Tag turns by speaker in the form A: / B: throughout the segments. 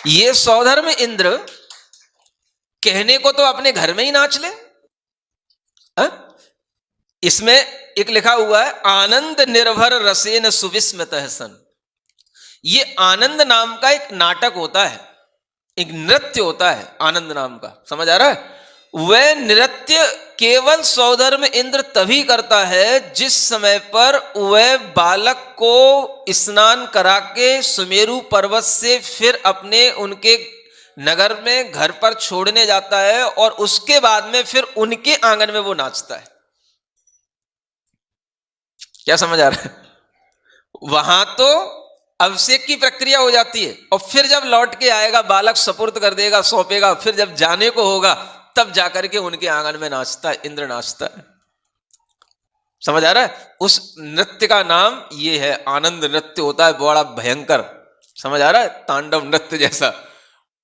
A: ये सौधर्म इंद्र कहने को तो अपने घर में ही नाच ले। इसमें एक लिखा हुआ है, आनंद निर्भर रसेन सुविस्मित सन। ये आनंद नाम का एक नाटक होता है, एक नृत्य होता है आनंद नाम का, समझ आ रहा है? वह नृत्य केवल सौधर्म इंद्र तभी करता है जिस समय पर वह बालक को स्नान करा के सुमेरु पर्वत से फिर अपने उनके नगर में घर पर छोड़ने जाता है और उसके बाद में फिर उनके आंगन में वो नाचता है। क्या समझ आ रहा है? वहां तो अभिषेक की प्रक्रिया हो जाती है और फिर जब लौट के आएगा बालक सपुर्द कर देगा, सौंपेगा, फिर जब जाने को होगा तब जाकर के उनके आंगन में नाचता है, इंद्र नाचता है। समझ आ रहा है? उस नृत्य का नाम ये है, आनंद नृत्य होता है, बड़ा भयंकर। समझ आ रहा है? तांडव नृत्य जैसा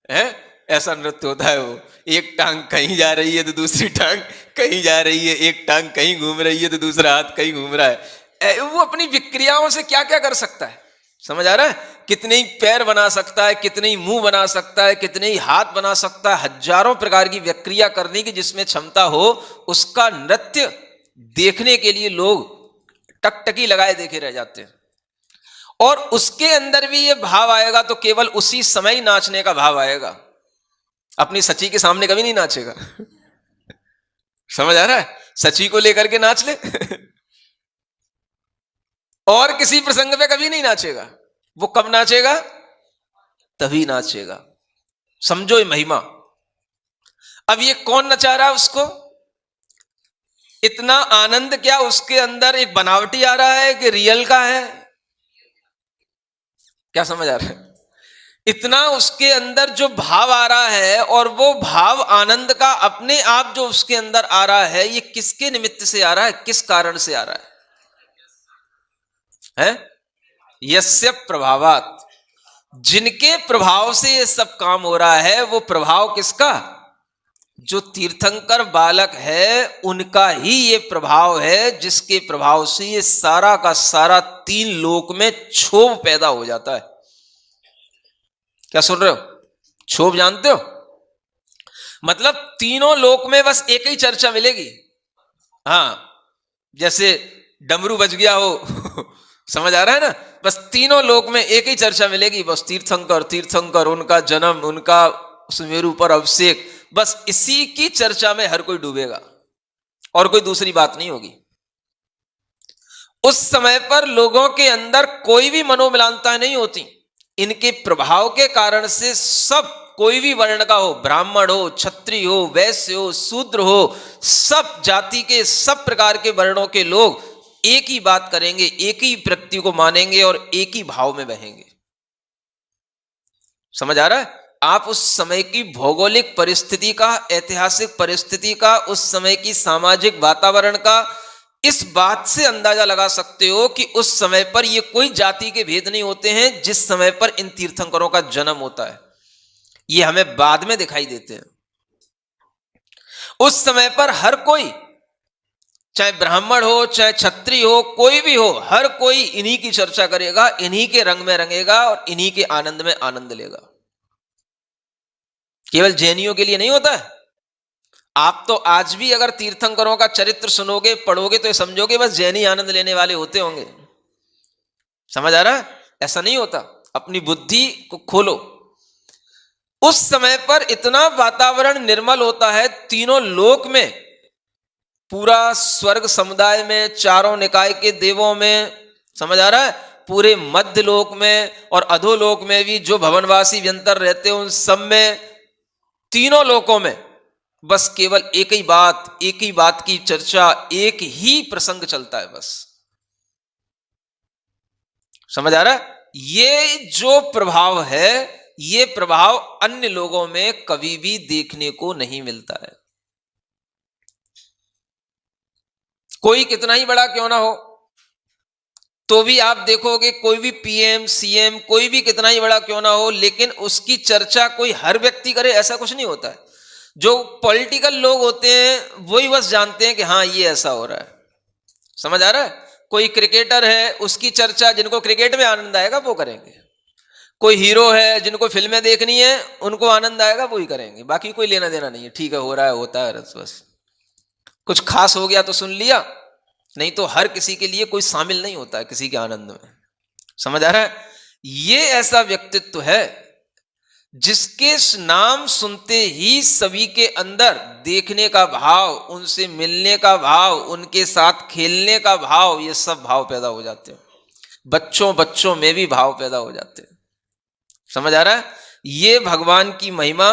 A: है, ऐसा नृत्य होता है। वो एक टांग कहीं जा रही है तो दूसरी टांग कहीं जा रही है, एक टांग कहीं घूम रही है तो दूसरा हाथ कहीं घूम रहा है। वो अपनी विक्रियाओं से क्या क्या कर सकता है, समझ आ रहा है? कितने ही पैर बना सकता है, कितने ही मुंह बना सकता है, कितने ही हाथ बना सकता है, हजारों प्रकार की विक्रिया करने की जिसमें क्षमता हो, उसका नृत्य देखने के लिए लोग टकटकी लगाए देखे रह जाते हैं। और उसके अंदर भी ये भाव आएगा तो केवल उसी समय ही नाचने का भाव आएगा, अपनी सची के सामने कभी नहीं नाचेगा। समझ आ रहा है? सची को लेकर के नाच ले और किसी प्रसंग पे कभी नहीं नाचेगा। वो कब नाचेगा? तभी नाचेगा। समझो ये महिमा। अब ये कौन नचा रहा है उसको? इतना आनंद क्या उसके अंदर एक बनावटी आ रहा है कि रियल का है? क्या समझ आ रहा है? इतना उसके अंदर जो भाव आ रहा है, और वो भाव आनंद का अपने आप जो उसके अंदर आ रहा है, ये किसके निमित्त से आ रहा है, किस कारण से आ रहा है? यस्य प्रभावात, जिनके प्रभाव से ये सब काम हो रहा है, वो प्रभाव किसका? जो तीर्थंकर बालक है उनका ही ये प्रभाव है, जिसके प्रभाव से ये सारा का सारा तीन लोक में क्षोभ पैदा हो जाता है। क्या सुन रहे हो? क्षोभ जानते हो? मतलब तीनों लोक में बस एक ही चर्चा मिलेगी। हाँ, जैसे डमरू बज गया हो समझ आ रहा है ना? बस तीनों लोक में एक ही चर्चा मिलेगी, बस तीर्थंकर तीर्थंकर, उनका जन्म, उनका सुमेरु पर अभिषेक, बस इसी की चर्चा में हर कोई डूबेगा और कोई दूसरी बात नहीं होगी। उस समय पर लोगों के अंदर कोई भी मनोमिलानता नहीं होती। इनके प्रभाव के कारण से सब, कोई भी वर्ण का हो, ब्राह्मण हो, क्षत्रिय हो, वैश्य हो, शूद्र हो, सब जाति के, सब प्रकार के वर्णों के लोग एक ही बात करेंगे, एक ही प्रकृति को मानेंगे और एक ही भाव में बहेंगे। समझ आ रहा है? आप उस समय की भौगोलिक परिस्थिति का, ऐतिहासिक परिस्थिति का, उस समय की सामाजिक वातावरण का इस बात से अंदाजा लगा सकते हो कि उस समय पर ये कोई जाति के भेद नहीं होते हैं जिस समय पर इन तीर्थंकरों का जन्म होता है। ये हमें बाद में दिखाई देते हैं। उस समय पर हर कोई, चाहे ब्राह्मण हो, चाहे क्षत्रिय हो, कोई भी हो, हर कोई इन्हीं की चर्चा करेगा, इन्हीं के रंग में रंगेगा और इन्हीं के आनंद में आनंद लेगा। केवल जैनियों के लिए नहीं होता है। आप तो आज भी अगर तीर्थंकरों का चरित्र सुनोगे, पढ़ोगे, तो समझोगे बस जैनी आनंद लेने वाले होते होंगे। समझ आ रहा है? ऐसा नहीं होता। अपनी बुद्धि को खोलो। उस समय पर इतना वातावरण निर्मल होता है, तीनों लोक में, पूरा स्वर्ग समुदाय में, चारों निकाय के देवों में, समझ आ रहा है, पूरे मध्य लोक में और अधोलोक में भी जो भवनवासी व्यंतर रहते हैं उन सब में, तीनों लोकों में बस केवल एक ही बात की चर्चा, एक ही प्रसंग चलता है बस। समझ आ रहा है? ये जो प्रभाव है, ये प्रभाव अन्य लोगों में कभी भी देखने को नहीं मिलता है। कोई कितना ही बड़ा क्यों ना हो, तो भी आप देखोगे कोई भी पीएम, सीएम, कोई भी कितना ही बड़ा क्यों ना हो, लेकिन उसकी चर्चा कोई हर व्यक्ति करे ऐसा कुछ नहीं होता है। जो पॉलिटिकल लोग होते हैं वही बस जानते हैं कि हाँ ये ऐसा हो रहा है, समझ आ रहा है? कोई क्रिकेटर है, उसकी चर्चा, जिनको क्रिकेट में आनंद आएगा वो करेंगे। कोई हीरो है, जिनको फिल्में देखनी है, उनको आनंद आएगा वो ही करेंगे, बाकी कोई लेना देना नहीं है। ठीक है, हो रहा है, होता है, बस कुछ खास हो गया तो सुन लिया, नहीं तो हर किसी के लिए कोई शामिल नहीं होता है किसी के आनंद में। समझ आ रहा है? ये ऐसा व्यक्तित्व है जिसके नाम सुनते ही सभी के अंदर देखने का भाव, उनसे मिलने का भाव, उनके साथ खेलने का भाव, ये सब भाव पैदा हो जाते हैं। बच्चों बच्चों में भी भाव पैदा हो जाते हैं। समझ आ रहा है? ये भगवान की महिमा।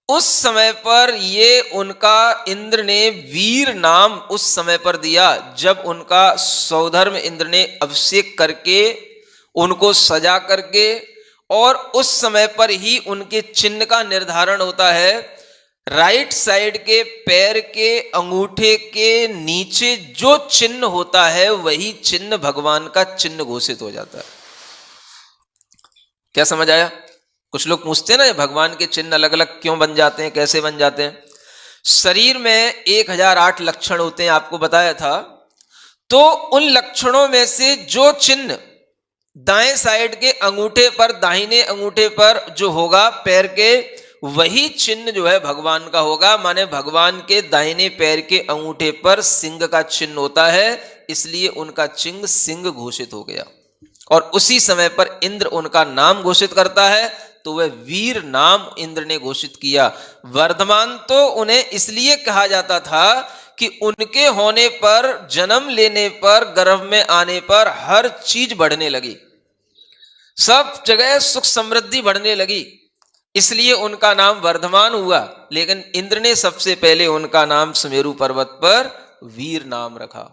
A: उस समय पर ये उनका इंद्र ने वीर नाम उस समय पर दिया जब उनका सौधर्म इंद्र ने अभिषेक करके उनको सजा करके, और उस समय पर ही उनके चिन्ह का निर्धारण होता है। राइट साइड के पैर के अंगूठे के नीचे जो चिन्ह होता है वही चिन्ह भगवान का चिन्ह घोषित हो जाता है। क्या समझ आया? कुछ लोग पूछते हैं ना, भगवान के चिन्ह अलग अलग क्यों बन जाते हैं, कैसे बन जाते हैं? शरीर में 1008 लक्षण होते हैं, आपको बताया था। तो उन लक्षणों में से जो चिन्ह दाएं साइड के अंगूठे पर, दाहिने अंगूठे पर जो होगा पैर के, वही चिन्ह जो है भगवान का होगा। माने भगवान के दाहिने पैर के अंगूठे पर सिंह का चिन्ह होता है, इसलिए उनका चिन्ह सिंह घोषित हो गया। और उसी समय पर इंद्र उनका नाम घोषित करता है, तो वह वीर नाम इंद्र ने घोषित किया। वर्धमान तो उन्हें इसलिए कहा जाता था कि उनके होने पर, जन्म लेने पर, गर्भ में आने पर हर चीज बढ़ने लगी, सब जगह सुख समृद्धि बढ़ने लगी, इसलिए उनका नाम वर्धमान हुआ। लेकिन इंद्र ने सबसे पहले उनका नाम सुमेरु पर्वत पर वीर नाम रखा।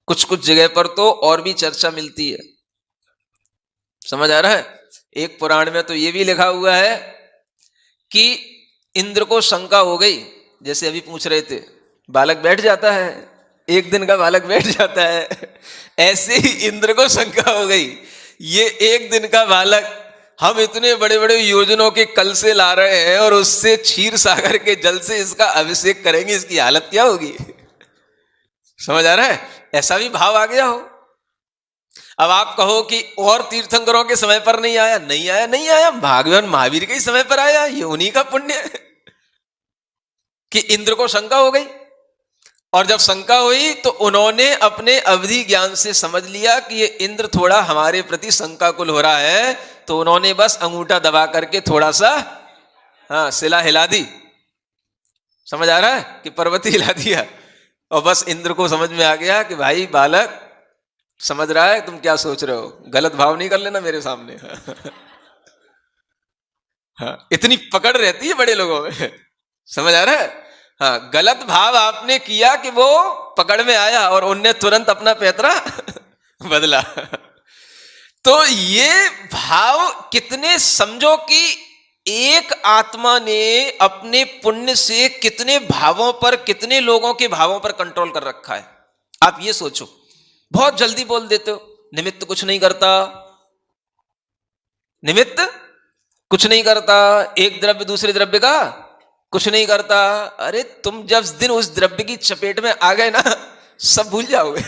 A: कुछ कुछ जगह पर तो और भी चर्चा मिलती है। समझ आ रहा है? एक पुराण में तो ये भी लिखा हुआ है कि इंद्र को शंका हो गई, जैसे अभी पूछ रहे थे, बालक बैठ जाता है, एक दिन का बालक बैठ जाता है, ऐसे ही इंद्र को शंका हो गई, ये एक दिन का बालक हम इतने बड़े बड़े योजनों के कल से ला रहे हैं और उससे क्षीर सागर के जल से इसका अभिषेक करेंगे, इसकी हालत क्या होगी? समझ आ रहा है? ऐसा भी भाव आ गया हो। अब आप कहो कि और तीर्थंकरों के समय पर नहीं आया, नहीं आया, नहीं आया, भगवान महावीर के ही समय पर आया, ये उन्हीं का पुण्य है कि इंद्र को शंका हो गई। और जब शंका हुई तो उन्होंने अपने अवधि ज्ञान से समझ लिया कि ये इंद्र थोड़ा हमारे प्रति शंकाकुल हो रहा है, तो उन्होंने बस अंगूठा दबा करके थोड़ा सा शिला हिला दी। समझ आ रहा है? कि पर्वत हिला दिया, और बस इंद्र को समझ में आ गया कि भाई बालक समझ रहा है, तुम क्या सोच रहे हो, गलत भाव नहीं कर लेना मेरे सामने। इतनी पकड़ रहती है बड़े लोगों में। समझ आ रहा है? गलत भाव आपने किया कि वो पकड़ में आया और उनने तुरंत अपना पैतरा बदला। तो ये भाव कितने, समझो कि एक आत्मा ने अपने पुण्य से कितने भावों पर, कितने लोगों के भावों पर कंट्रोल कर रखा है। आप ये सोचो, बहुत जल्दी बोल देते हो निमित्त कुछ नहीं करता, निमित्त कुछ नहीं करता, एक द्रव्य दूसरे द्रव्य का कुछ नहीं करता। अरे तुम जब दिन उस द्रव्य की चपेट में आ गए ना, सब भूल जाओगे।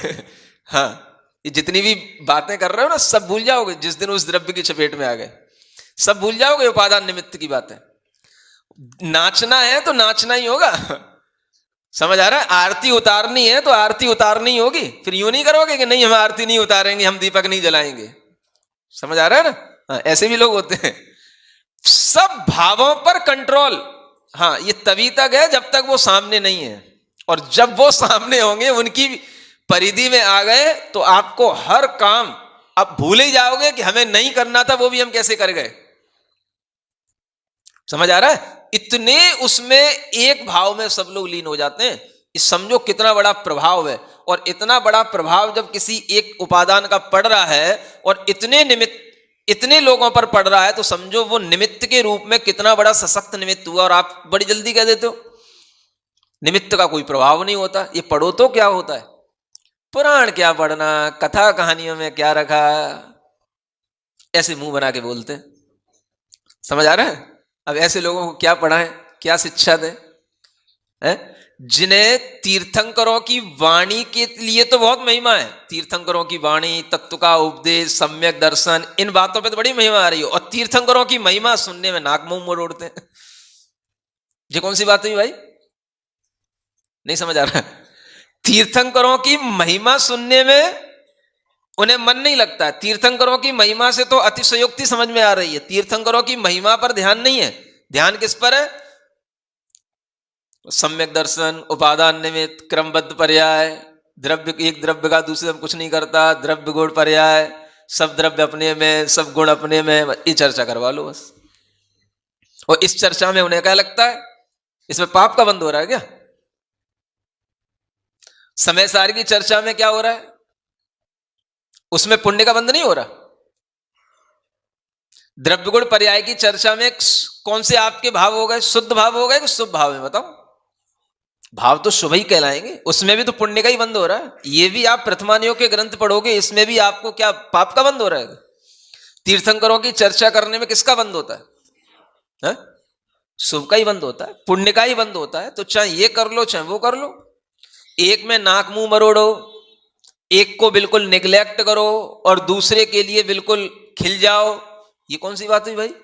A: ये जितनी भी बातें कर रहे हो ना, सब भूल जाओगे जिस दिन उस द्रव्य की चपेट में आ गए, सब भूल जाओगे उपादान निमित्त की बातें। नाचना है तो नाचना ही होगा। समझ आ रहा है? आरती उतारनी है तो आरती उतारनी होगी, फिर यूं नहीं करोगे कि नहीं हम आरती नहीं उतारेंगे, हम दीपक नहीं जलाएंगे। समझ आ रहा है ना? ऐसे भी लोग होते हैं। सब भावों पर कंट्रोल। ये तभी तक है जब तक वो सामने नहीं है, और जब वो सामने होंगे, उनकी परिधि में आ गए, तो आपको हर काम अब भूल ही जाओगे कि हमें नहीं करना था, वो भी हम कैसे कर गए। समझ आ रहा है? इतने उसमें एक भाव में सब लोग लीन हो जाते हैं। इस समझो कितना बड़ा प्रभाव है। और इतना बड़ा प्रभाव जब किसी एक उपादान का पड़ रहा है और इतने निमित्त, इतने लोगों पर पड़ रहा है, तो समझो वो निमित्त के रूप में कितना बड़ा सशक्त निमित्त हुआ। और आप बड़ी जल्दी कह देते हो निमित्त का कोई प्रभाव नहीं होता, ये पढ़ो तो क्या होता है, पुराण क्या पढ़ना, कथा कहानियों में क्या रखा, ऐसे मुंह बना के बोलते हैं। समझ आ रहा है? अब ऐसे लोगों को क्या पढ़ाएं, क्या शिक्षा दें? जिन्हें तीर्थंकरों की वाणी के लिए तो बहुत महिमा है, तीर्थंकरों की वाणी, तत्व का उपदेश, सम्यक दर्शन, इन बातों पे तो बड़ी महिमा आ रही हो, और तीर्थंकरों की महिमा सुनने में नाक मुंह मोड़ उड़ते हैं। ये कौन सी बात हुई भाई? नहीं समझ आ रहा? तीर्थंकरों की महिमा सुनने में उन्हें मन नहीं लगता। तीर्थंकरों की महिमा से तो अतिशयोक्ति समझ में आ रही है, तीर्थंकरों की महिमा पर ध्यान नहीं है। ध्यान किस पर है? सम्यक दर्शन, उपादान निमित्त, क्रमबद्ध पर्याय, द्रव्य, एक द्रव्य का दूसरे में कुछ नहीं करता, द्रव्य गुण पर्याय, सब द्रव्य अपने में, सब गुण अपने में, ये चर्चा करवा लो बस। और इस चर्चा में उन्हें क्या लगता है? इसमें पाप का बंद हो रहा है क्या? समय सार की चर्चा में क्या हो रहा है? उसमें पुण्य का बंद नहीं हो रहा। द्रव्य गुण पर्याय की चर्चा में कौन से आपके भाव हो गए? शुद्ध भाव हो गए कि शुभ भाव में? बताओ। भाव तो शुभ ही कहलाएंगे, उसमें भी तो पुण्य का ही बंद हो रहा है। ये भी आप प्रथमानियोग के ग्रंथ पढ़ोगे, इसमें भी आपको क्या पाप का बंद हो रहा है? तीर्थंकरों की चर्चा करने में किसका बंद होता है? शुभ का ही बंद होता है, पुण्य का ही बंद होता है। तो चाहे ये कर लो चाहे वो कर लो, एक में नाक मुंह मरोड़ो, एक को बिल्कुल निग्लेक्ट करो और दूसरे के लिए बिल्कुल खिल जाओ, ये कौन सी बात हुई भाई?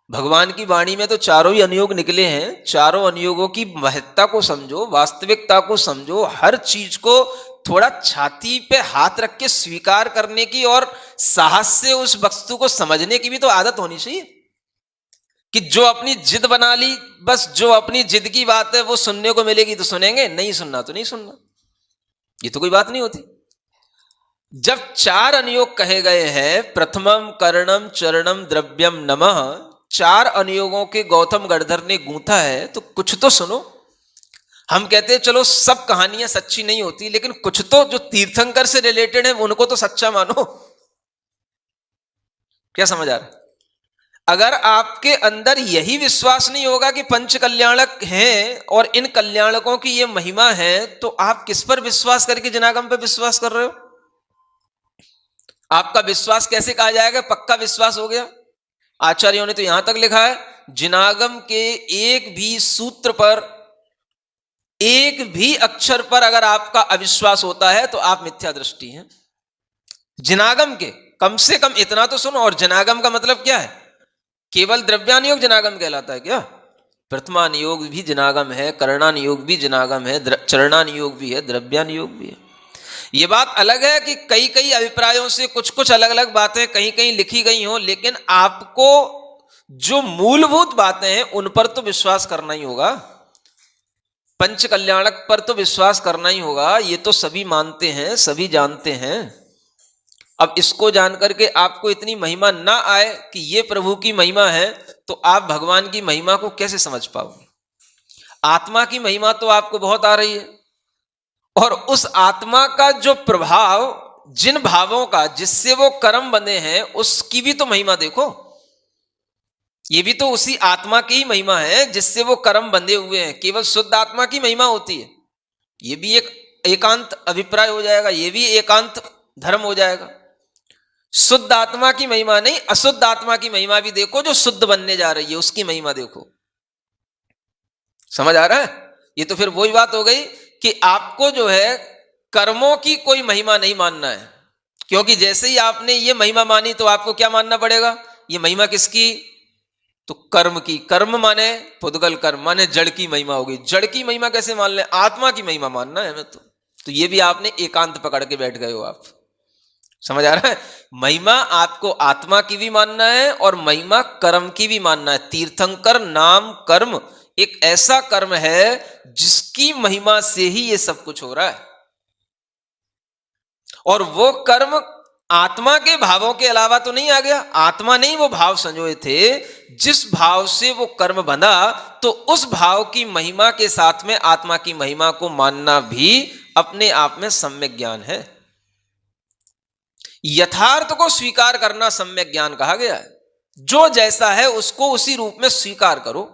A: भगवान की वाणी में तो चारों ही अनुयोग निकले हैं, चारों अनुयोगों की महत्ता को समझो, वास्तविकता को समझो, हर चीज को थोड़ा छाती पे हाथ रख के स्वीकार करने की और साहस से उस वस्तु को समझने की भी तो आदत होनी चाहिए। कि जो अपनी जिद बना ली, बस जो अपनी जिद की बात है वो सुनने को मिलेगी तो सुनेंगे, नहीं सुनना तो नहीं सुनना, ये तो कोई बात नहीं होती। जब चार अनुयोग कहे गए हैं, प्रथमम कर्णम चरणम द्रव्यम नमः, चार अनुयोगों के गौतम गणधर ने गूंथा है, तो कुछ तो सुनो। हम कहते हैं चलो सब कहानियां सच्ची नहीं होती, लेकिन कुछ तो जो तीर्थंकर से रिलेटेड है उनको तो सच्चा मानो। क्या समझ आ रहा है? अगर आपके अंदर यही विश्वास नहीं होगा कि पंच कल्याणक हैं और इन कल्याणकों की ये महिमा है, तो आप किस पर विश्वास करके जिनागम पर विश्वास कर रहे हो? आपका विश्वास कैसे कहा जाएगा पक्का विश्वास हो गया? आचार्यों ने तो यहां तक लिखा है, जिनागम के एक भी सूत्र पर, एक भी अक्षर पर अगर आपका अविश्वास होता है तो आप मिथ्या दृष्टि हैं। जिनागम के कम से कम इतना तो सुनो। और जिनागम का मतलब क्या है? केवल द्रव्यानुयोग जिनागम कहलाता है क्या? प्रथमानुयोग भी जिनागम है, कर्णानुयोग भी जिनागम है, चरणानुयोग भी है, द्रव्यानुयोग भी है। ये बात अलग है कि कई कई अभिप्रायों से कुछ कुछ अलग अलग बातें कहीं कहीं लिखी गई हो, लेकिन आपको जो मूलभूत बातें हैं उन पर तो विश्वास करना ही होगा। पंच कल्याणक पर तो विश्वास करना ही होगा, ये तो सभी मानते हैं, सभी जानते हैं। अब इसको जानकर के आपको इतनी महिमा ना आए कि ये प्रभु की महिमा है, तो आप भगवान की महिमा को कैसे समझ पाओगे? आत्मा की महिमा तो आपको बहुत आ रही है, और उस आत्मा का जो प्रभाव, जिन भावों का जिससे वो कर्म बने हैं, उसकी भी तो महिमा देखो। ये भी तो उसी आत्मा की ही महिमा है जिससे वो कर्म बंधे हुए हैं। केवल शुद्ध आत्मा की महिमा होती है, ये भी एक एकांत अभिप्राय हो जाएगा, ये भी एकांत धर्म हो जाएगा। शुद्ध आत्मा की महिमा नहीं, अशुद्ध आत्मा की महिमा भी देखो, जो शुद्ध बनने जा रही है उसकी महिमा देखो। समझ आ रहा है? ये तो फिर वही बात हो गई कि आपको जो है कर्मों की कोई महिमा नहीं मानना है, क्योंकि जैसे ही आपने ये महिमा मानी तो आपको क्या मानना पड़ेगा? ये महिमा किसकी? तो कर्म की। कर्म माने पुद्गल कर्म, माने जड़ की महिमा होगी। जड़ की महिमा कैसे मान लें? आत्मा की महिमा मानना है हमें तो ये भी आपने एकांत पकड़ के बैठ गए हो आप। समझ आ रहा है? महिमा आपको आत्मा की भी मानना है और महिमा कर्म की भी मानना है। तीर्थंकर नाम कर्म एक ऐसा कर्म है जिसकी महिमा से ही ये सब कुछ हो रहा है, और वो कर्म आत्मा के भावों के अलावा तो नहीं आ गया। आत्मा नहीं वो भाव संजोए थे, जिस भाव से वो कर्म बंधा, तो उस भाव की महिमा के साथ में आत्मा की महिमा को मानना भी अपने आप में सम्यक ज्ञान है। यथार्थ को स्वीकार करना सम्यक ज्ञान कहा गया है। जो जैसा है उसको उसी रूप में स्वीकार करो।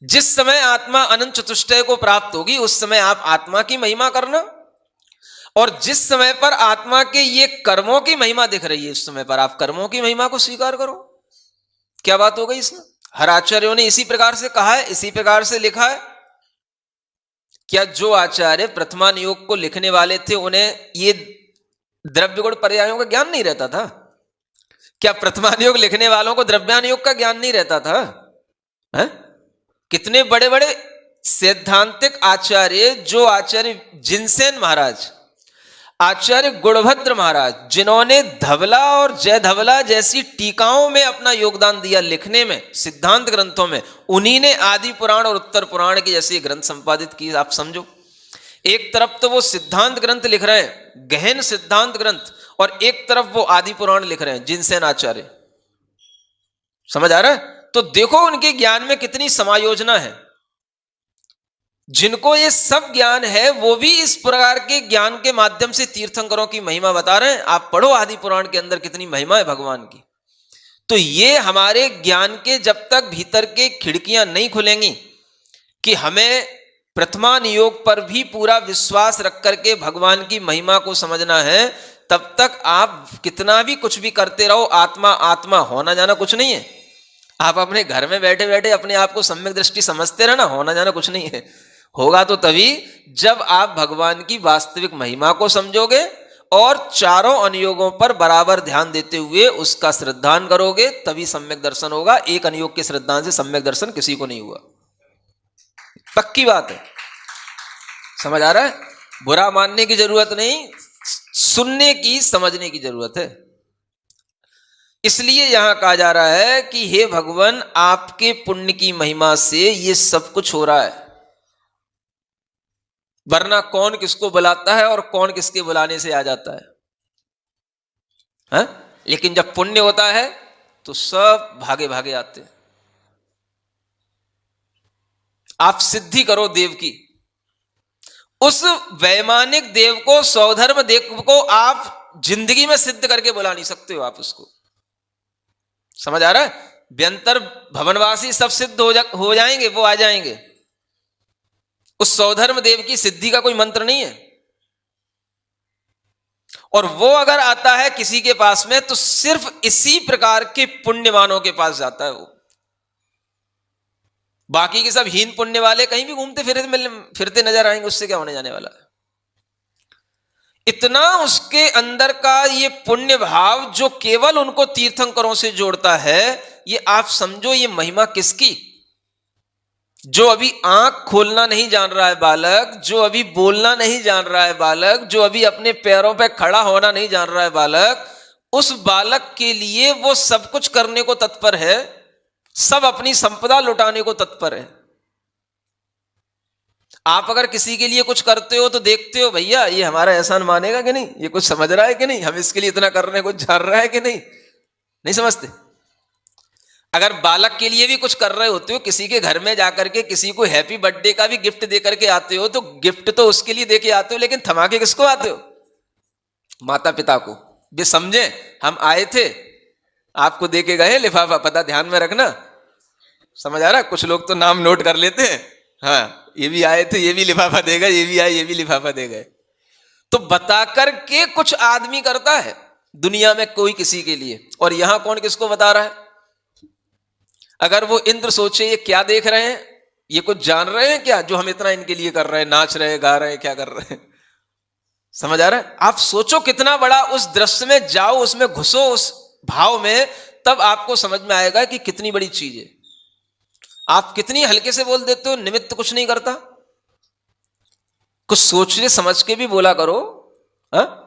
A: जिस समय आत्मा अनंत चतुष्टय को प्राप्त होगी उस समय आप आत्मा की महिमा करना, और जिस समय पर आत्मा के ये कर्मों की महिमा दिख रही है उस समय पर आप कर्मों की महिमा को स्वीकार करो। क्या बात हो गई इसमें? हर आचार्यों ने इसी प्रकार से कहा है, इसी प्रकार से लिखा है। क्या जो आचार्य प्रथमान योग को लिखने वाले थे उन्हें ये द्रव्य गुण पर्यायों का ज्ञान नहीं रहता था? क्या प्रथमान योग लिखने वालों को द्रव्यान योग का ज्ञान नहीं रहता था? है? कितने बड़े बड़े सैद्धांतिक आचार्य, जो आचार्य जिनसेन महाराज, आचार्य गुणभद्र महाराज, जिन्होंने धवला और जय धवला जैसी टीकाओं में अपना योगदान दिया लिखने में, सिद्धांत ग्रंथों में, उन्हीं ने आदि पुराण और उत्तर पुराण की जैसी ग्रंथ संपादित की। आप समझो, एक तरफ तो वो सिद्धांत ग्रंथ लिख रहे हैं, गहन सिद्धांत ग्रंथ, और एक तरफ वो आदि पुराण लिख रहे हैं जिनसेन आचार्य। समझ आ रहा है? तो देखो उनके ज्ञान में कितनी समायोजना है। जिनको ये सब ज्ञान है वो भी इस प्रकार के ज्ञान के माध्यम से तीर्थंकरों की महिमा बता रहे हैं। आप पढ़ो आदि पुराण के अंदर कितनी महिमा है भगवान की। तो ये हमारे ज्ञान के जब तक भीतर के खिड़कियां नहीं खुलेंगी कि हमें प्रथमान योग पर भी पूरा विश्वास रख करके भगवान की महिमा को समझना है, तब तक आप कितना भी कुछ भी करते रहो, आत्मा आत्मा होना जाना कुछ नहीं है। आप अपने घर में बैठे बैठे अपने आप को सम्यक दृष्टि समझते रहना, होना जाना कुछ नहीं है। होगा तो तभी जब आप भगवान की वास्तविक महिमा को समझोगे और चारों अनुयोगों पर बराबर ध्यान देते हुए उसका श्रद्धान करोगे, तभी सम्यक दर्शन होगा। एक अनुयोग के श्रद्धान से सम्यक दर्शन किसी को नहीं हुआ, पक्की बात है। समझ आ रहा है? बुरा मानने की जरूरत नहीं, सुनने की, समझने की जरूरत है। इसलिए यहां कहा जा रहा है कि हे भगवान, आपके पुण्य की महिमा से ये सब कुछ हो रहा है, वरना कौन किसको बुलाता है और कौन किसके बुलाने से आ जाता है? लेकिन जब पुण्य होता है तो सब भागे भागे आते हैं। आप सिद्धि करो देव की, उस वैमानिक देव को, सौधर्म देव को आप जिंदगी में सिद्ध करके बुला नहीं सकते हो आप उसको। समझ आ रहा है? व्यंतर भवनवासी सब सिद्ध हो जाएंगे, वो आ जाएंगे। उस सौधर्म देव की सिद्धि का कोई मंत्र नहीं है, और वो अगर आता है किसी के पास में तो सिर्फ इसी प्रकार के पुण्यवानों के पास जाता है वो। बाकी के सब हीन पुण्य वाले कहीं भी घूमते फिरते नजर आएंगे, उससे क्या होने जाने वाला है? इतना उसके अंदर का ये पुण्य भाव जो केवल उनको तीर्थंकरों से जोड़ता है, ये आप समझो ये महिमा किसकी? जो अभी आंख खोलना नहीं जान रहा है बालक, जो अभी बोलना नहीं जान रहा है बालक, जो अभी अपने पैरों पे खड़ा होना नहीं जान रहा है बालक, उस बालक के लिए वो सब कुछ करने को तत्पर है, सब अपनी संपदा लुटाने को तत्पर है। आप अगर किसी के लिए कुछ करते हो तो देखते हो भैया ये हमारा एहसान मानेगा कि नहीं, ये कुछ समझ रहा है कि नहीं, हम इसके लिए इतना करने को जा रहा है कि नहीं, नहीं समझते। अगर बालक के लिए भी कुछ कर रहे होते हो, किसी के घर में जाकर के किसी को हैप्पी बर्थडे का भी गिफ्ट दे करके आते हो, तो गिफ्ट तो उसके लिए दे के आते हो, लेकिन थमा के किसको आते हो? माता पिता को। वे समझे हम आए थे, आपको दे के गए लिफाफा, पता ध्यान में रखना। समझ आ रहा है? कुछ लोग तो नाम नोट कर लेते हैं, हाँ ये भी आए थे, ये भी लिफाफा दे गए, ये भी आए, ये भी लिफाफा दे गए। तो बता करके कुछ आदमी करता है दुनिया में कोई किसी के लिए, और यहां कौन किसको बता रहा है? अगर वो इंद्र सोचे ये क्या देख रहे हैं, ये कुछ जान रहे हैं क्या जो हम इतना इनके लिए कर रहे हैं, नाच रहे हैं, गा रहे हैं, क्या कर रहे हैं? समझ आ रहा है? आप सोचो कितना बड़ा, उस दृश्य में जाओ, उसमें घुसो, उस भाव में, तब आपको समझ में आएगा कि कितनी बड़ी चीज है। आप कितनी हल्के से बोल देते हो, निमित्त कुछ नहीं करता। कुछ सोचने समझ के भी बोला करो। हा?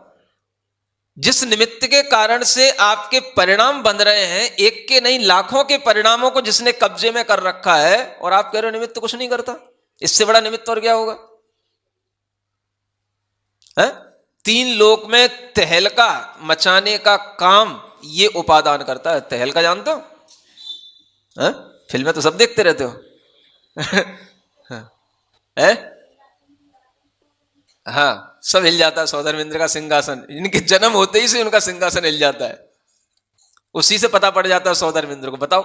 A: जिस निमित्त के कारण से आपके परिणाम बन रहे हैं, एक के नहीं लाखों के परिणामों को जिसने कब्जे में कर रखा है, और आप कह रहे हो निमित्त कुछ नहीं करता। इससे बड़ा निमित्त और क्या होगा? है? 3 लोक में तहलका मचाने का काम ये उपादान करता है। तहलका जानते हो? फिल्में तो सब देखते रहते हो। है? हाँ, सब हिल जाता है। सौधर्मेंद्र का सिंहासन, इनके जन्म होते ही से उनका सिंहासन हिल जाता है। उसी से पता पड़ जाता है सौधर्मेंद्र को। बताओ,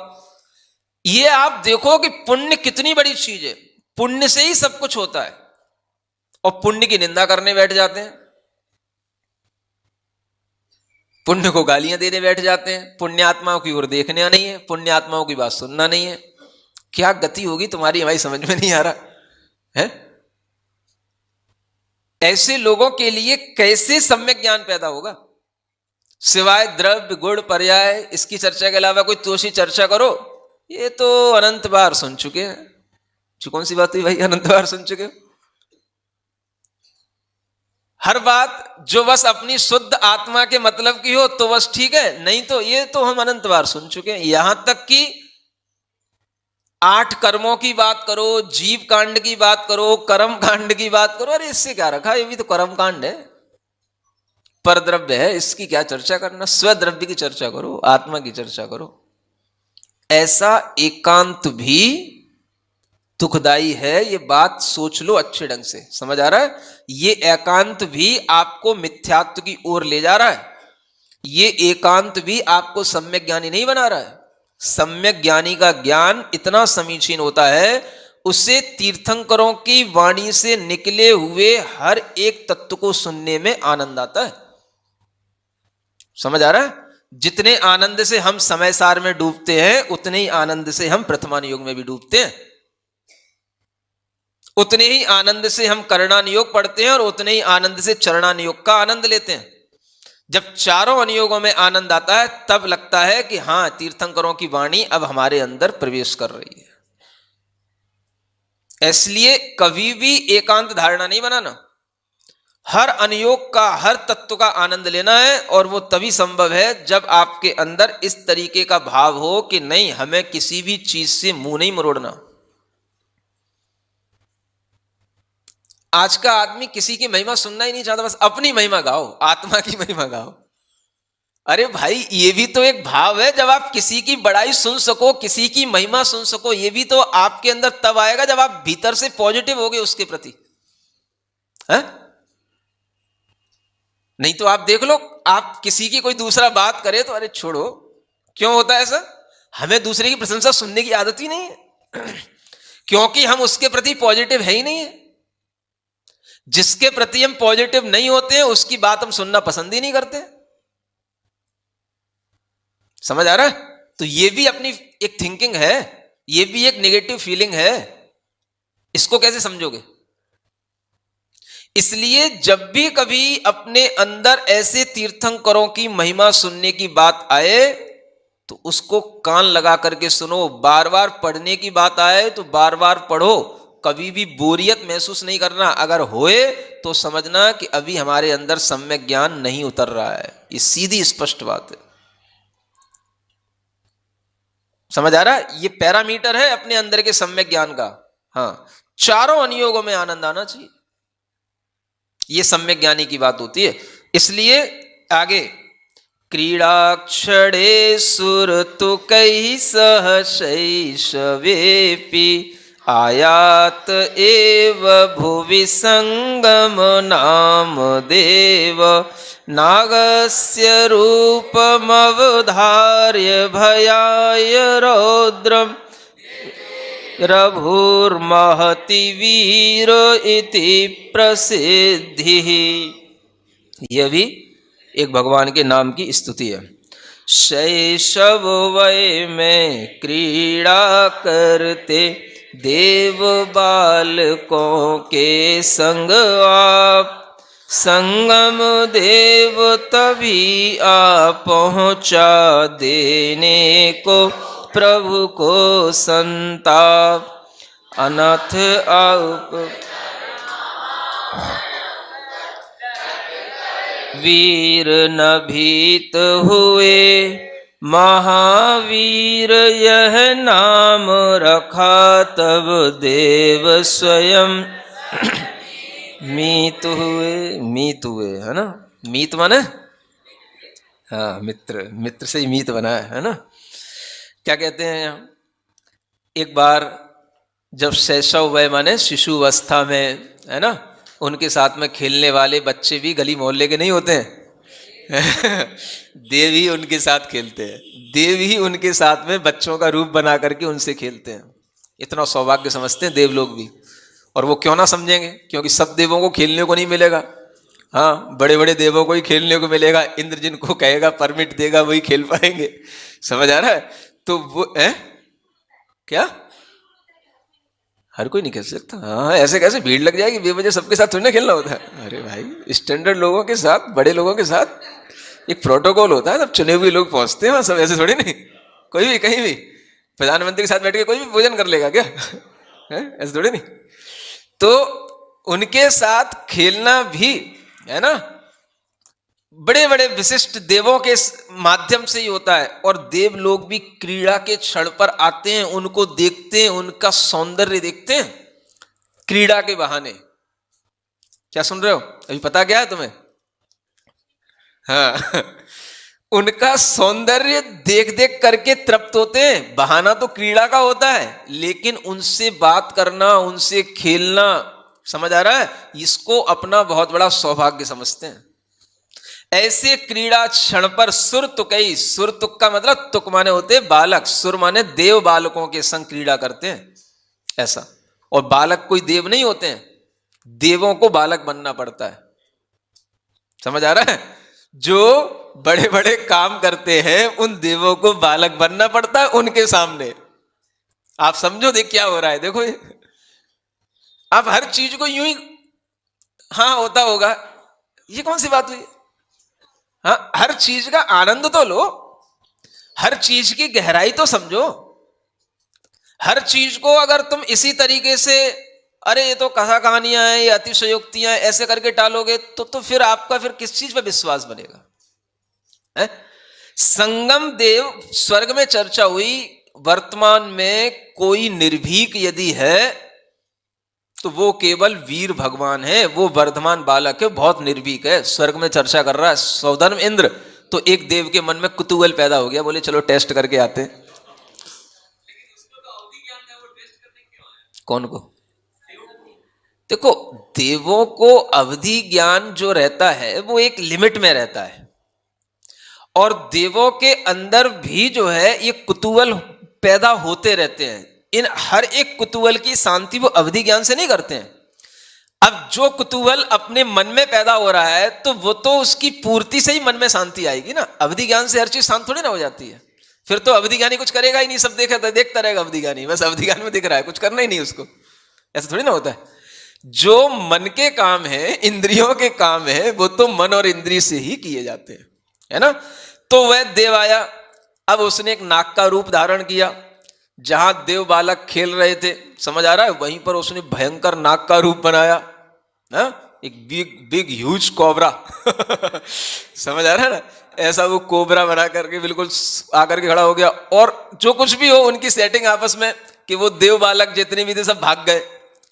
A: ये आप देखो कि पुण्य कितनी बड़ी चीज है। पुण्य से ही सब कुछ होता है, और पुण्य की निंदा करने बैठ जाते हैं, पुण्य को गालियां देने बैठ जाते हैं, पुण्यात्माओं की ओर देखना नहीं है, पुण्यात्माओं की बात सुनना नहीं है। क्या गति होगी तुम्हारी, हमारी समझ में नहीं आ रहा है। ऐसे लोगों के लिए कैसे सम्यक ज्ञान पैदा होगा? सिवाय द्रव्य गुण पर्याय इसकी चर्चा के अलावा कोई तोषी चर्चा करो, ये तो अनंत बार सुन चुके हैं। कौन सी बात हुई भाई, अनंत बार सुन चुके हो? हर बात जो बस अपनी शुद्ध आत्मा के मतलब की हो तो बस ठीक है, नहीं तो ये तो हम अनंत बार सुन चुके हैं। यहां तक कि 8 कर्मों की बात करो, जीव कांड की बात करो, कर्म कांड की बात करो, अरे इससे क्या रखा, ये भी तो कर्म कांड है, पर द्रव्य है, इसकी क्या चर्चा करना। स्वद्रव्य की चर्चा करो, आत्मा की चर्चा करो। ऐसा एकांत भी दुखदाई है, ये बात सोच लो अच्छे ढंग से, समझ आ रहा है? ये एकांत भी आपको मिथ्यात्व की ओर ले जा रहा है, ये एकांत भी आपको सम्यक ज्ञानी नहीं बना रहा है। सम्यक ज्ञानी का ज्ञान इतना समीचीन होता है, उसे तीर्थंकरों की वाणी से निकले हुए हर एक तत्व को सुनने में आनंद आता है। समझ आ रहा है? जितने आनंद से हम समय सार में डूबते हैं, उतने ही आनंद से हम प्रथमान योग में भी डूबते हैं, उतने ही आनंद से हम करणान योग पढ़ते हैं और उतने ही आनंद से चरणान योग का आनंद लेते हैं। जब चारों अनुयोगों में आनंद आता है, तब लगता है कि हां, तीर्थंकरों की वाणी अब हमारे अंदर प्रवेश कर रही है। इसलिए कभी भी एकांत धारणा नहीं बनाना, हर अनुयोग का, हर तत्व का आनंद लेना है, और वो तभी संभव है जब आपके अंदर इस तरीके का भाव हो कि नहीं, हमें किसी भी चीज से मुंह नहीं मरोड़ना। आज का आदमी किसी की महिमा सुनना ही नहीं चाहता, बस अपनी महिमा गाओ, आत्मा की महिमा गाओ। अरे भाई, ये भी तो एक भाव है, जब आप किसी की बड़ाई सुन सको, किसी की महिमा सुन सको, ये भी तो आपके अंदर तब आएगा जब आप भीतर से पॉजिटिव होगे उसके प्रति, है? नहीं तो आप देख लो, आप किसी की कोई दूसरा बात करे तो अरे छोड़ो, क्यों होता है ऐसा? हमें दूसरे की प्रशंसा सुनने की आदत ही नहीं है क्योंकि हम उसके प्रति पॉजिटिव है ही नहीं है। जिसके प्रति हम पॉजिटिव नहीं होते हैं, उसकी बात हम सुनना पसंद ही नहीं करते। समझ आ रहा है? तो ये भी अपनी एक थिंकिंग है, ये भी एक नेगेटिव फीलिंग है। इसको कैसे समझोगे? इसलिए जब भी कभी अपने अंदर ऐसे तीर्थंकरों की महिमा सुनने की बात आए, तो उसको कान लगा करके सुनो। बार बार पढ़ने की बात आए तो बार बार पढ़ो, कभी भी बोरियत महसूस नहीं करना। अगर होए तो समझना कि अभी हमारे अंदर सम्यक ज्ञान नहीं उतर रहा है। ये सीधी स्पष्ट बात है। समझ आ रहा है? ये पैरामीटर है अपने अंदर के सम्यक ज्ञान का। हाँ, चारों अनुयोगों में आनंद आना चाहिए, ये सम्यक ज्ञानी की बात होती है। इसलिए आगे, क्रीड़ाक्षरे सुरतु कई सहशैषवेपि आयात एव भुवि संगम नाम देव नागस्य रूपमवधार्य भयाय रौद्रम रभुर्महति वीर इति प्रसिद्धि। यह भी एक भगवान के नाम की स्तुति है। शैशव वय में क्रीड़ा करते देव बालकों के संग आप, संगम देव तभी आ पहुँचा देने को प्रभु को संताप। अनथ आप वीर न भीत हुए, महावीर यह नाम रखा तब देव स्वयं मीत हुए। मीत हुए है ना, मीत माने हाँ मित्र, मित्र से ही मीत बना है ना। क्या कहते हैं यहाँ, एक बार जब शैशव वय माने शिशु अवस्था में, है ना, उनके साथ में खेलने वाले बच्चे भी गली मोहल्ले के नहीं होते हैं देव ही उनके साथ खेलते हैं, देव ही उनके साथ में बच्चों का रूप बना करके उनसे खेलते हैं। इतना सौभाग्य समझते हैं देव लोग भी, और वो क्यों ना समझेंगे, क्योंकि सब देवों को खेलने को नहीं मिलेगा। हाँ, बड़े बड़े देवों को ही खेलने को मिलेगा। इंद्र जिनको कहेगा, परमिट देगा, वही खेल पाएंगे। समझ आ रहा है? तो वो है क्या, हर कोई नहीं खेल सकता। हाँ, ऐसे कैसे भीड़ लग जाएगी बेवजह, सबके साथ थोड़ी ना खेलना होता है। अरे भाई, स्टैंडर्ड लोगों के साथ, बड़े लोगों के साथ एक प्रोटोकॉल होता है, सब चुने हुए लोग पहुंचते हैं वहां, सब ऐसे थोड़ी नहीं। कोई भी कहीं भी प्रधानमंत्री के साथ बैठ के कोई भी भोजन कर लेगा क्या? ऐसे थोड़ी नहीं। तो उनके साथ खेलना भी है ना, बड़े बड़े विशिष्ट देवों के माध्यम से ही होता है। और देव लोग भी क्रीड़ा के क्षण पर आते हैं, उनको देखते हैं, उनका सौंदर्य देखते हैं क्रीड़ा के बहाने। क्या सुन रहे हो? अभी पता क्या है तुम्हें? हाँ, उनका सौंदर्य देख देख करके तृप्त होते हैं। बहाना तो क्रीड़ा का होता है, लेकिन उनसे बात करना, उनसे खेलना, समझ आ रहा है, इसको अपना बहुत बड़ा सौभाग्य समझते हैं। ऐसे क्रीड़ा क्षण पर सुर तुकई, सुर तुक का मतलब तुक माने होते बालक, सुर माने देव बालकों के संग क्रीड़ा करते हैं, ऐसा। और बालक कोई देव नहीं होते हैं, देवों को बालक बनना पड़ता है। समझ आ रहा है? जो बड़े बड़े काम करते हैं उन देवों को बालक बनना पड़ता है उनके सामने। आप समझो देख क्या हो रहा है, देखो ये। आप हर चीज को यूं ही हाँ होता होगा, ये कौन सी बात हुई? हाँ, हर चीज का आनंद तो लो, हर चीज की गहराई तो समझो। हर चीज को अगर तुम इसी तरीके से, अरे ये तो कथा कहानियां हैं, ये अतिशयोक्तियां ऐसे करके टालोगे, तो फिर आपका फिर किस चीज पर विश्वास बनेगा? है? संगम देव स्वर्ग में चर्चा हुई, वर्तमान में कोई निर्भीक यदि है तो वो केवल वीर भगवान है, वो वर्धमान बालक है, बहुत निर्भीक है, स्वर्ग में चर्चा कर रहा है सौधर्म इंद्र। तो एक देव के मन में कुतूहल पैदा हो गया, बोले चलो टेस्ट करके आते हैं। कौन को? देखो, देवों को अवधि ज्ञान जो रहता है वो एक लिमिट में रहता है, और देवों के अंदर भी जो है ये कुतूहल पैदा होते रहते हैं। इन हर एक कुतूहल की शांति वो अवधि ज्ञान से नहीं करते हैं। अब जो कुतूहल अपने मन में पैदा हो रहा है तो वो तो उसकी पूर्ति से ही मन में शांति आएगी ना। अवधि ज्ञान से हर चीज शांत थोड़ी ना हो जाती है। फिर तो अवधि ज्ञानी कुछ करेगा ही नहीं, सब देखता रहेगा अवधि ज्ञानी, बस अवधि ज्ञान में दिख रहा है, कुछ करना ही नहीं उसको। ऐसा थोड़ी ना होता है। जो मन के काम है, इंद्रियों के काम है, वो तो मन और इंद्रिय से ही किए जाते हैं, है ना। तो वह देव आया, अब उसने एक नाग का रूप धारण किया। जहां देव बालक खेल रहे थे, समझ आ रहा है, वहीं पर उसने भयंकर नाग का रूप बनाया, ना, एक बिग बिग ह्यूज कोबरा। समझ आ रहा है ना, ऐसा वो कोबरा बना करके बिल्कुल आकर के खड़ा हो गया। और जो कुछ भी हो उनकी सेटिंग आपस में कि वो देव बालक जितने भी थे सब भाग गए,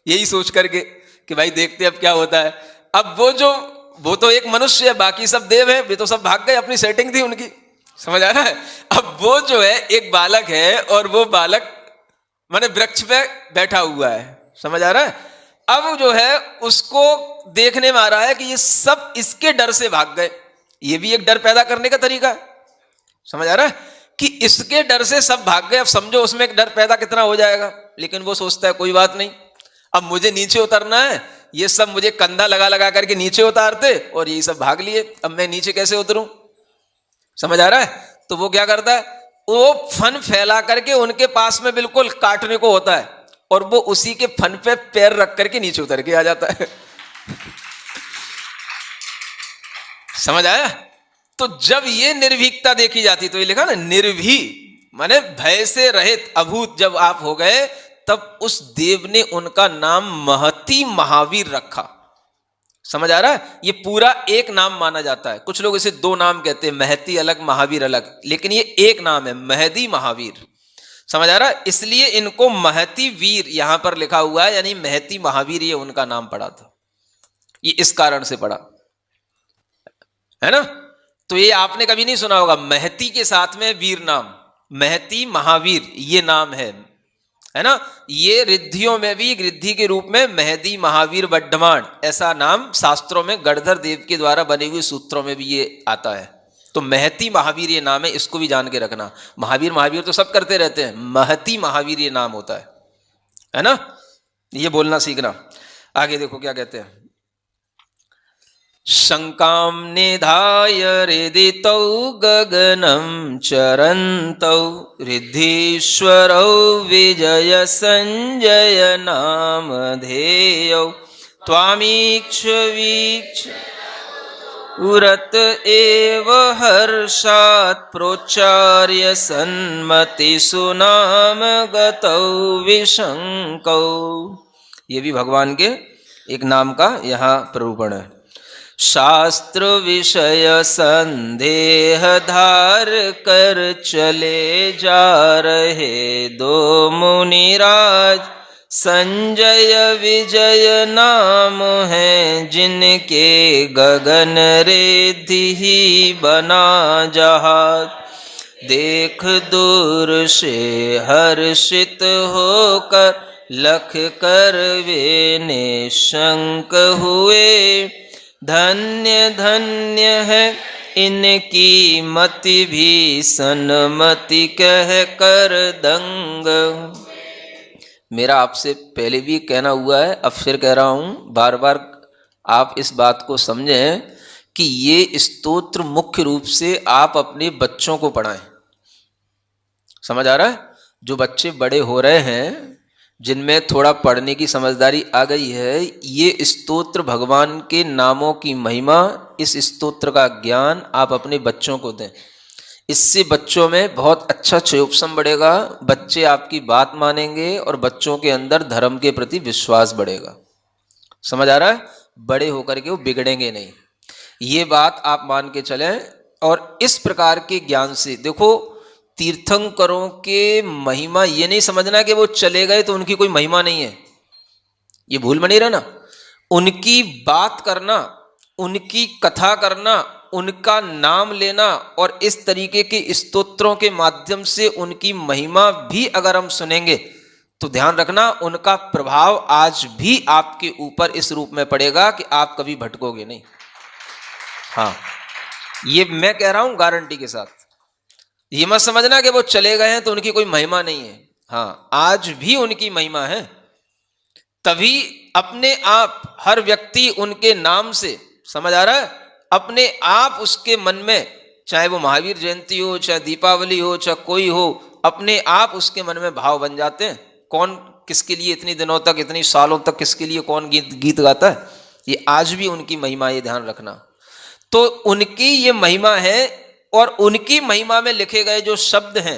A: यही सोच करके कि भाई देखते अब क्या होता है। अब वो तो एक मनुष्य है, बाकी सब देव है, वे तो सब भाग गए, अपनी सेटिंग थी उनकी। समझ आ रहा है। अब वो जो है एक बालक है, और वो बालक माने वृक्ष पे बैठा हुआ है, समझ आ रहा है। अब जो है उसको देखने में आ रहा है कि ये सब इसके डर से भाग गए। ये भी एक डर पैदा करने का तरीका है, समझ आ रहा है, कि इसके डर से सब भाग गए। अब समझो उसमें एक डर पैदा कितना हो जाएगा। लेकिन वो सोचता है कोई बात नहीं, अब मुझे नीचे उतरना है, ये सब मुझे कंधा लगा लगा करके नीचे उतारते और यही सब भाग लिए, अब मैं नीचे कैसे उतरूं? समझ आ रहा है। तो वो क्या करता है, वो फन फैला करके उनके पास में बिल्कुल काटने को होता है, और वो उसी के फन पे पैर रख करके नीचे उतर के आ जाता है। समझ आया। तो जब ये निर्भीकता देखी जाती, तो ये लिखा ना निर्भी माने भय से रहित, अभूत जब आप हो गए, तब उस देव ने उनका नाम महती महावीर रखा। समझ आ रहा है। ये पूरा एक नाम माना जाता है। कुछ लोग इसे दो नाम कहते हैं, महती अलग महावीर अलग, लेकिन ये एक नाम है, महदी महावीर। समझ आ रहा है। इसलिए इनको महती वीर यहां पर लिखा हुआ है, यानी महती महावीर ये उनका नाम पड़ा था, ये इस कारण से पड़ा, है ना। तो ये आपने कभी नहीं सुना होगा महती के साथ में वीर नाम, महती महावीर ये नाम है ना। ये रिद्धियों में भी रिद्धि के रूप में महदी महावीर बड्ढमाण ऐसा नाम शास्त्रों में गणधर देव के द्वारा बने हुए सूत्रों में भी ये आता है। तो महती महावीर ये नाम है, इसको भी जान के रखना। महावीर महावीर तो सब करते रहते हैं, महती महावीर ये नाम होता है ना। ये बोलना सीखना। आगे देखो क्या कहते हैं। शङ्कां निधाय हृदितौ गगनं चरन्तौ रिद्धीश्वरौ विजय संजय नामधेयौ त्वामीक्ष्य उरत एव हर्षात् प्रोच्चार्य सन्मति सुनाम गतौ विशंकौ। ये भी भगवान के एक नाम का यहाँ प्ररूपण है। शास्त्र विषय संदेह धार कर चले जा रहे दो मुनिराज, संजय विजय नाम है जिनके गगन रेधि ही बना जहाज। देख दूर से हर्षित होकर लख कर वे निशंक हुए, धन्य धन्य है इनकी मति भी सन्मति कह कर दंग। मेरा आपसे पहले भी कहना हुआ है, अब फिर कह रहा हूं, बार बार आप इस बात को समझें कि ये स्तोत्र मुख्य रूप से आप अपने बच्चों को पढ़ाएं। समझ आ रहा है? जो बच्चे बड़े हो रहे हैं, जिनमें थोड़ा पढ़ने की समझदारी आ गई है, ये स्तोत्र भगवान के नामों की महिमा, इस स्तोत्र का ज्ञान आप अपने बच्चों को दें। इससे बच्चों में बहुत अच्छा चेयोपसम बढ़ेगा, बच्चे आपकी बात मानेंगे और बच्चों के अंदर धर्म के प्रति विश्वास बढ़ेगा। समझ आ रहा है? बड़े होकर के वो बिगड़ेंगे नहीं, ये बात आप मान के चलें। और इस प्रकार के ज्ञान से देखो, तीर्थंकरों के महिमा ये नहीं समझना कि वो चले गए तो उनकी कोई महिमा नहीं है, ये भूल में नहीं रहना। उनकी बात करना, उनकी कथा करना, उनका नाम लेना और इस तरीके के स्तोत्रों के माध्यम से उनकी महिमा भी अगर हम सुनेंगे तो ध्यान रखना, उनका प्रभाव आज भी आपके ऊपर इस रूप में पड़ेगा कि आप कभी भटकोगे नहीं। हाँ, ये मैं कह रहा हूं गारंटी के साथ। ये मत समझना कि वो चले गए हैं तो उनकी कोई महिमा नहीं है। हाँ, आज भी उनकी महिमा है। तभी अपने आप हर व्यक्ति उनके नाम से, समझ आ रहा है, अपने आप उसके मन में, चाहे वो महावीर जयंती हो, चाहे दीपावली हो, चाहे कोई हो, अपने आप उसके मन में भाव बन जाते हैं। कौन किसके लिए इतनी दिनों तक, इतनी सालों तक किसके लिए कौन गीत गाता है? ये आज भी उनकी महिमा, ये ध्यान रखना। तो उनकी ये महिमा है और उनकी महिमा में लिखे गए जो शब्द हैं,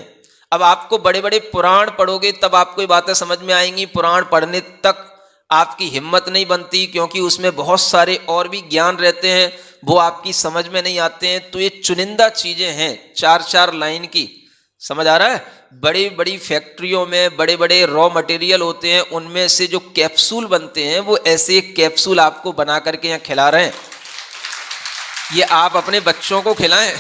A: अब आपको बड़े बड़े पुराण पढ़ोगे तब आपको ये बातें समझ में आएंगी। पुराण पढ़ने तक आपकी हिम्मत नहीं बनती, क्योंकि उसमें बहुत सारे और भी ज्ञान रहते हैं, वो आपकी समझ में नहीं आते हैं। तो ये चुनिंदा चीजें हैं, 4-4 लाइन की, समझ आ रहा है? बड़ी बड़ी फैक्ट्रियों में बड़े बड़े रॉ मटेरियल होते हैं, उनमें से जो कैप्सूल बनते हैं, वो ऐसे कैप्सूल आपको बना करके यहाँ खिला रहे हैं। ये आप अपने बच्चों को खिलाएं।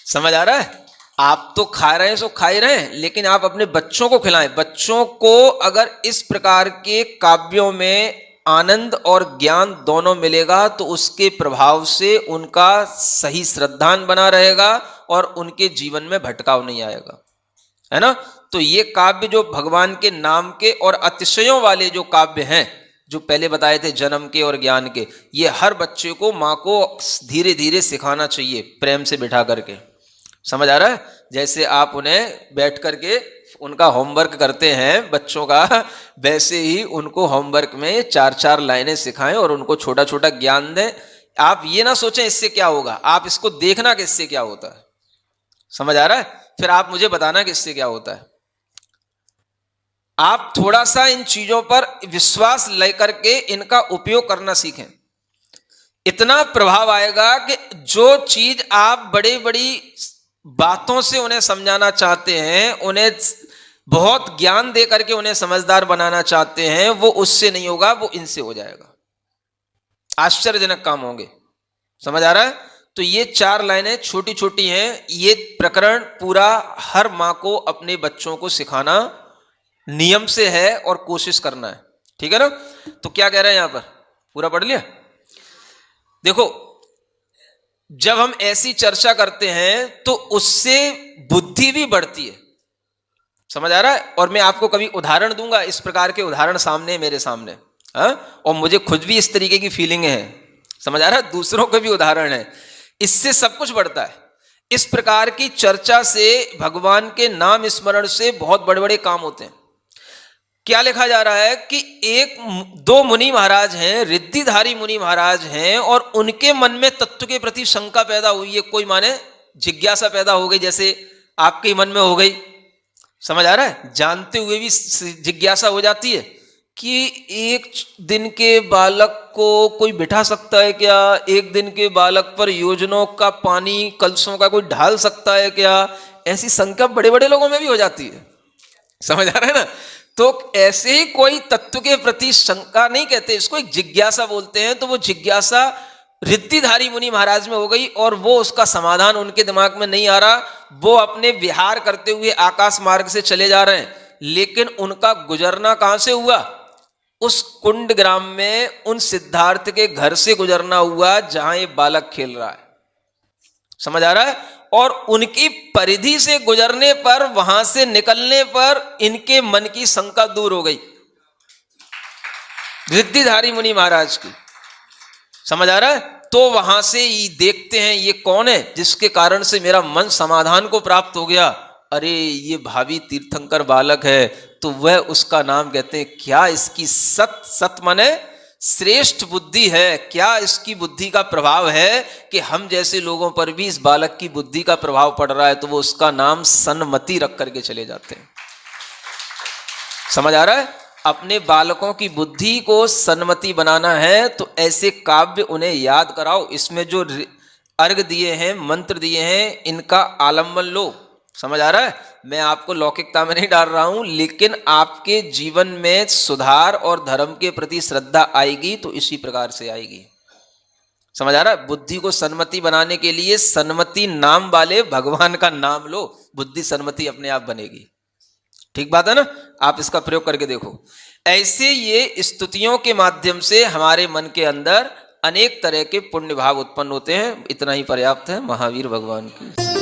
A: समझ आ रहा है? आप तो खा रहे हैं सो खा ही रहे हैं, लेकिन आप अपने बच्चों को खिलाएं। बच्चों को अगर इस प्रकार के काव्यों में आनंद और ज्ञान दोनों मिलेगा तो उसके प्रभाव से उनका सही श्रद्धान बना रहेगा और उनके जीवन में भटकाव नहीं आएगा, है ना? तो ये काव्य जो भगवान के नाम के और अतिशयों वाले जो काव्य हैं, जो पहले बताए थे जन्म के और ज्ञान के, ये हर बच्चे को, माँ को धीरे धीरे सिखाना चाहिए, प्रेम से बिठा करके। समझ आ रहा है? जैसे आप उन्हें बैठ करके उनका होमवर्क करते हैं बच्चों का, वैसे ही उनको होमवर्क में 4-4 लाइनें सिखाएं और उनको छोटा छोटा ज्ञान दें। आप ये ना सोचें इससे क्या होगा, आप इसको देखना कि इससे क्या होता है। समझ आ रहा है? फिर आप मुझे बताना कि इससे क्या होता है। आप थोड़ा सा इन चीजों पर विश्वास लेकर के इनका उपयोग करना सीखें, इतना प्रभाव आएगा कि जो चीज आप बड़ी बड़ी बातों से उन्हें समझाना चाहते हैं, उन्हें बहुत ज्ञान दे करके उन्हें समझदार बनाना चाहते हैं, वो उससे नहीं होगा, वो इनसे हो जाएगा। आश्चर्यजनक काम होंगे। समझ आ रहा है? तो ये 4 लाइनें छोटी छोटी हैं, ये प्रकरण पूरा हर माँ को अपने बच्चों को सिखाना नियम से है और कोशिश करना है, ठीक है ना? तो क्या कह रहे हैं यहां पर, पूरा पढ़ लिया? देखो, जब हम ऐसी चर्चा करते हैं तो उससे बुद्धि भी बढ़ती है। समझ आ रहा है? और मैं आपको कभी उदाहरण दूंगा, इस प्रकार के उदाहरण सामने, मेरे सामने, हाँ? और मुझे खुद भी इस तरीके की फीलिंग है, समझ आ रहा है? दूसरों के भी उदाहरण है, इससे सब कुछ बढ़ता है। इस प्रकार की चर्चा से, भगवान के नाम स्मरण से बहुत बड़े बड़े काम होते हैं। क्या लिखा जा रहा है कि दो मुनि महाराज हैं, रिद्धिधारी मुनि महाराज हैं, और उनके मन में तत्व के प्रति शंका पैदा हुई है। कोई माने जिज्ञासा पैदा हो गई, जैसे आपके मन में हो गई। समझ आ रहा है? जानते हुए भी जिज्ञासा हो जाती है कि एक दिन के बालक को कोई बिठा सकता है क्या? एक दिन के बालक पर योजनों का पानी, कलशों का कोई ढाल सकता है क्या? ऐसी शंका बड़े बड़े लोगों में भी हो जाती है। समझ आ रहा है ना? तो ऐसे ही कोई तत्व के प्रति शंका नहीं कहते, इसको एक जिज्ञासा बोलते हैं। तो वो जिज्ञासा रिद्धिधारी मुनि महाराज में हो गई, और वो उसका समाधान उनके दिमाग में नहीं आ रहा। वो अपने विहार करते हुए आकाश मार्ग से चले जा रहे हैं, लेकिन उनका गुजरना कहां से हुआ? उस कुंड ग्राम में उन सिद्धार्थ के घर से गुजरना हुआ, जहां ये बालक खेल रहा है। समझ आ रहा है? और उनकी परिधि से गुजरने पर, वहां से निकलने पर इनके मन की शंका दूर हो गई, रिद्धिधारी मुनि महाराज की। समझ आ रहा है? तो वहां से ही देखते हैं ये कौन है जिसके कारण से मेरा मन समाधान को प्राप्त हो गया। अरे ये भावी तीर्थंकर बालक है। तो वह उसका नाम कहते हैं। क्या इसकी सत माने श्रेष्ठ बुद्धि है, क्या इसकी बुद्धि का प्रभाव है कि हम जैसे लोगों पर भी इस बालक की बुद्धि का प्रभाव पड़ रहा है। तो वो उसका नाम सन्मति रख करके चले जाते हैं। समझ आ रहा है? अपने बालकों की बुद्धि को सन्मति बनाना है तो ऐसे काव्य उन्हें याद कराओ। इसमें जो अर्घ दिए हैं, मंत्र दिए हैं, इनका आलम्बन लो। समझ आ रहा है? मैं आपको लौकिकता में नहीं डाल रहा हूं, लेकिन आपके जीवन में सुधार और धर्म के प्रति श्रद्धा आएगी तो इसी प्रकार से आएगी। समझ आ रहा है? बुद्धि को सन्मति बनाने के लिए सन्मति नाम वाले भगवान का नाम लो, बुद्धि सन्मति अपने आप बनेगी। ठीक बात है ना? आप इसका प्रयोग करके देखो। ऐसे ये स्तुतियों के माध्यम से हमारे मन के अंदर अनेक तरह के पुण्य भाव उत्पन्न होते हैं। इतना ही पर्याप्त है। महावीर भगवान की